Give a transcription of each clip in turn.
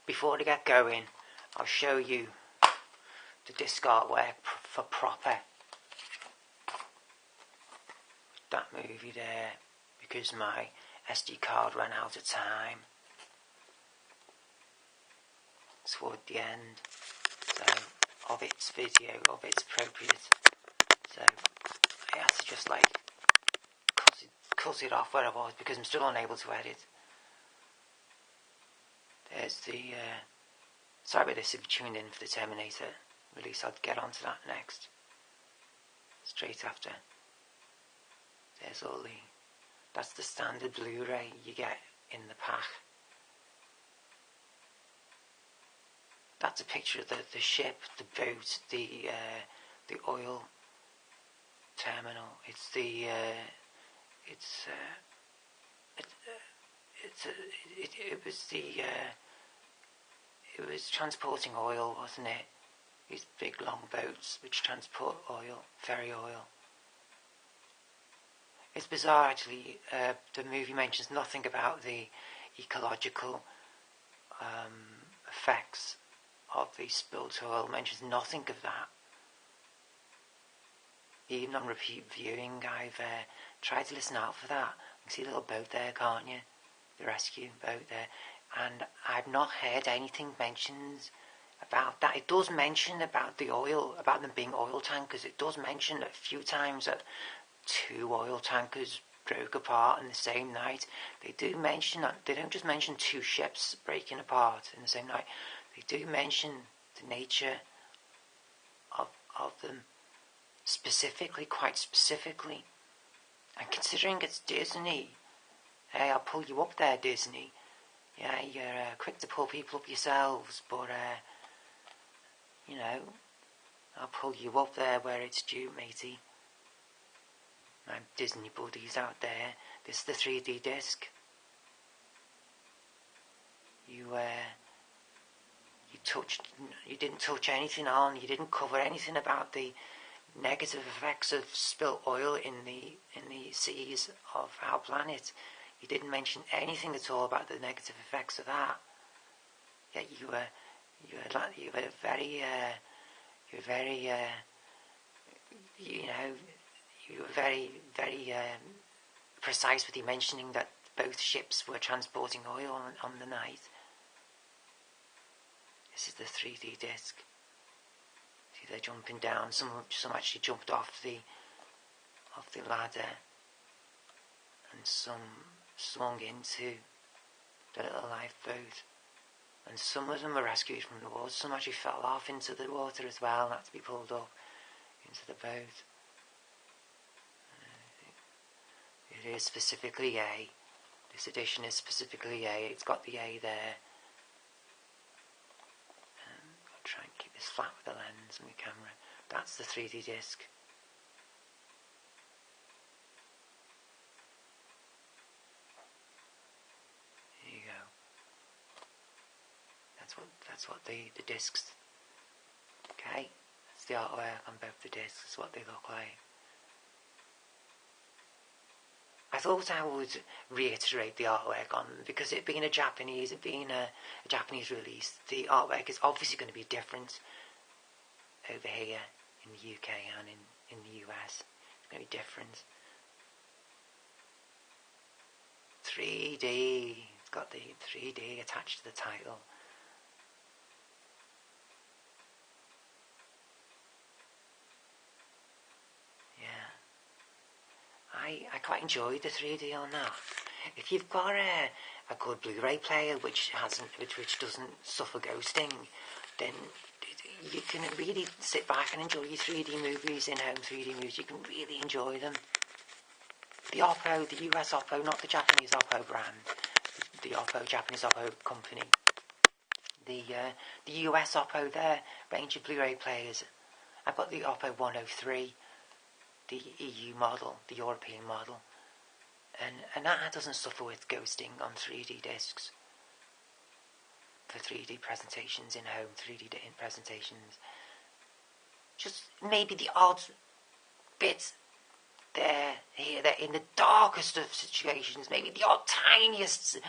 before I get going, I'll show you the disc artwork for proper. That movie there, because my SD card ran out of time toward the end, so of its video, of its appropriate. So I had to just like cut it off where I was because I'm still unable to edit. There's the sorry about this if you tuned in for the Terminator release. I'll get onto that next, straight after. There's all the, that's the standard Blu-ray you get in the pack. That's a picture of the ship, the boat, the oil terminal. It was transporting oil, wasn't it? These big long boats which transport oil, ferry oil. It's bizarre actually. The movie mentions nothing about the ecological effects of the spilt oil. Mentions nothing of that. Even on repeat viewing, I've tried to listen out for that. You can see a little boat there, can't you? The rescue boat there. And I've not heard anything mentioned about that. It does mention about the oil, about them being oil tankers. It does mention a few times that 2 oil tankers broke apart in the same night. They do mention that. They don't just mention 2 ships breaking apart in the same night. They do mention the nature of them specifically, quite specifically. And considering it's Disney, hey, I'll pull you up there, Disney. Yeah, you're quick to pull people up yourselves, but you know, I'll pull you up there where it's due, matey. My Disney buddies out there. This is the 3D disc. You didn't touch anything on. You didn't cover anything about the negative effects of spilt oil in the seas of our planet. You didn't mention anything at all about the negative effects of that. Yet you were very precise with you mentioning that both ships were transporting oil on the night. This is the 3D disc. See, they're jumping down. Some actually jumped off the ladder, and some swung into the little lifeboat. And some of them were rescued from the water. Some actually fell off into the water as well and had to be pulled up into the boat. It is specifically A. This edition is specifically A. It's got the A there. I'll try and keep this flat with the lens and the camera. That's the 3D disc. There you go. That's what the discs. Okay, that's the artwork on both the discs. That's what they look like. I thought I would reiterate the artwork on them because it being a Japanese release, the artwork is obviously going to be different over here in the UK and in the US. It's going to be different. 3D. It's got the 3D attached to the title. I quite enjoyed the 3D on that. If you've got a good Blu-ray player which doesn't suffer ghosting, then you can really sit back and enjoy your 3D movies, in-home 3D movies. You can really enjoy them. The Oppo, the US Oppo, not the Japanese Oppo brand, the Oppo, Japanese Oppo company. The US Oppo, their range of Blu-ray players. I've got the Oppo 103. The EU model, the European model, and that doesn't suffer with ghosting on 3D discs for 3D presentations, in-home 3D presentations. Just maybe the odd bit there, here, there, in the darkest of situations, maybe the odd tiniest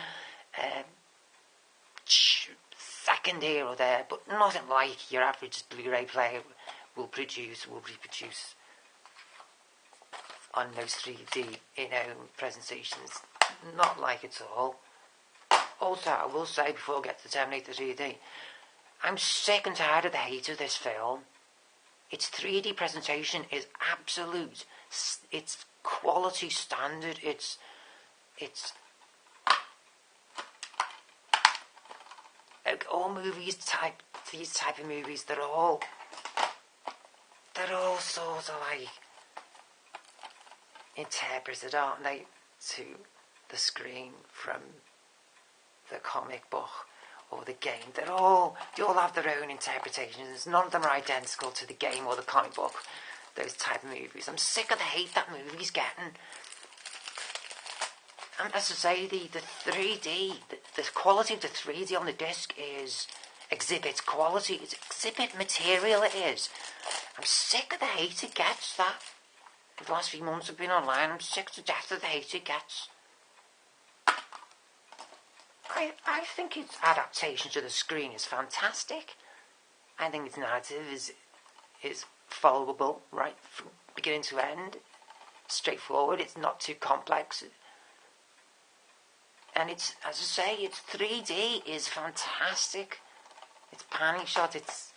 second here or there, but nothing like your average Blu-ray player will reproduce on those 3D presentations. Not like at all. Also, I will say before I get to Terminator 3D, I'm sick and tired of the hate of this film. Its 3D presentation is absolute. It's quality standard. It's like all these type of movies, they're all sort of like interpreted, aren't they, to the screen from the comic book or the game. They all have their own interpretations. None of them are identical to the game or the comic book. Those type of movies. I'm sick of the hate that movies getting. And as I say, the 3D, the quality of the 3D on the disc is exhibit quality. It's exhibit material, it is. I'm sick of the hate it gets, that. The last few months I've been online, I'm sick to death of the hate it gets. I think its adaptation to the screen is fantastic. I think its narrative is followable, right, from beginning to end. Straightforward, it's not too complex. And it's, as I say, its 3D is fantastic. Its panning shot, its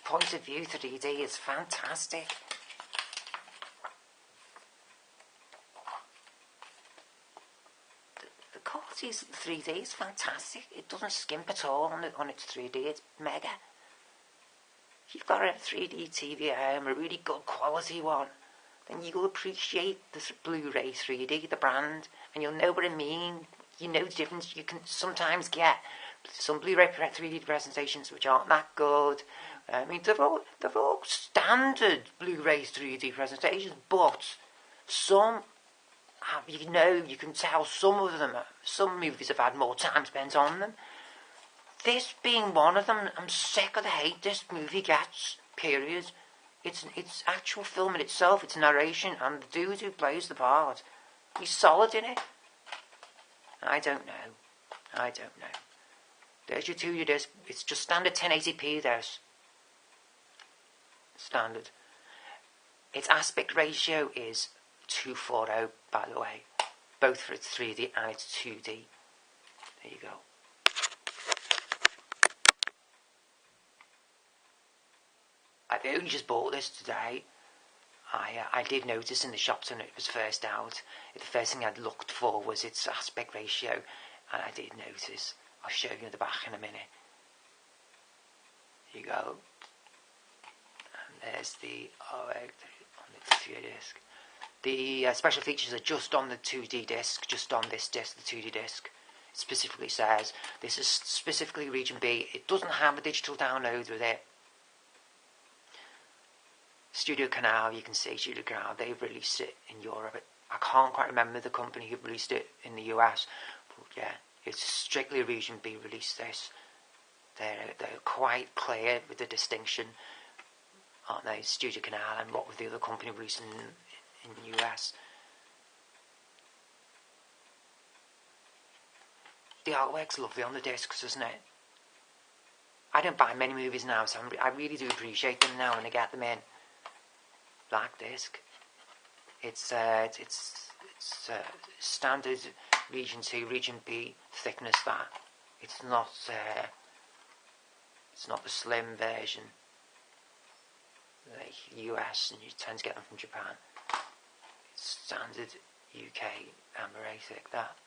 point of view 3D is fantastic. The quality of 3D is fantastic. It doesn't skimp at all on its 3D. It's mega. If you've got a 3D TV at home, a really good quality one, then you'll appreciate the Blu-ray 3D, the brand, and you'll know what I mean. You know the difference. You can sometimes get some Blu-ray 3D presentations which aren't that good. I mean, they're all standard Blu-ray 3D presentations, but some have, you can tell some of them, some movies have had more time spent on them. This being one of them, I'm sick of the hate this movie gets, period. It's actual film in itself, its narration, and the dude who plays the part, he's solid in it. I don't know. There's your 2D disc. It's just standard 1080p, there's standard. Its aspect ratio is 2:40, by the way, both for its 3D and its 2D. There you go. I've only just bought this today. I did notice in the shops when it was first out, the first thing I'd looked for was its aspect ratio, and I did notice. I'll show you the back in a minute. Here you go. And there's the on the 2D disc. The special features are just on the 2D disc, just on this disc, the 2D disc. It specifically says this is specifically Region B. It doesn't have a digital download with it. Studio Canal, you can see Studio Canal, they've released it in Europe. I can't quite remember the company who released it in the US, but yeah, it's strictly Region B released this. They're quite clear with the distinction, aren't they? Studio Canal and what was the other company releasing in the US. The artwork's lovely on the discs, isn't it? I don't buy many movies now, so I really do appreciate them now when I get them in. Black disc. It's standard Region 2, Region B thickness. That it's not the slim version like US, and you tend to get them from Japan. It's standard UK amber thick. That.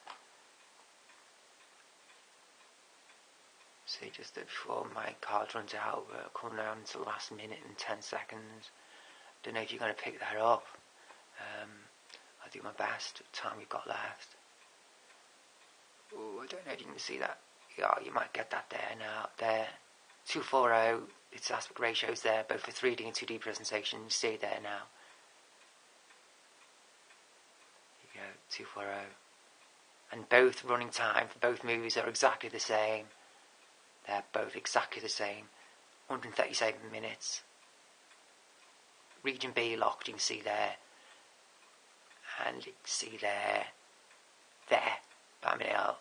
See, just before my card runs out, we're coming down to the last minute and 10 seconds. Don't know if you're going to pick that up. I'll do my best with the time we've got left. Oh, I don't know if you can see that. Yeah, you might get that there now. There, 2:40. Its aspect ratios there, both for 3D and 2D presentation. You see it there now. There you go, 2:40. And both running time for both movies are exactly the same. They're both exactly the same. 137 minutes. Region B locked, you can see there. And you can see there. There. Bam, where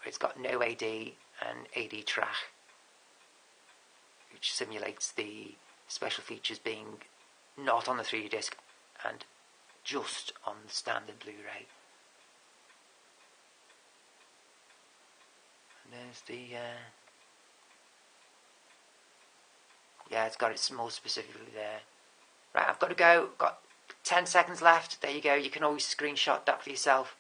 it's got no AD and AD track. which simulates the special features being not on the 3D disc and just on the standard Blu-ray. And there's the yeah, it's got it more specifically there. Right, I've got to go. Got 10 seconds left. There you go. You can always screenshot that for yourself.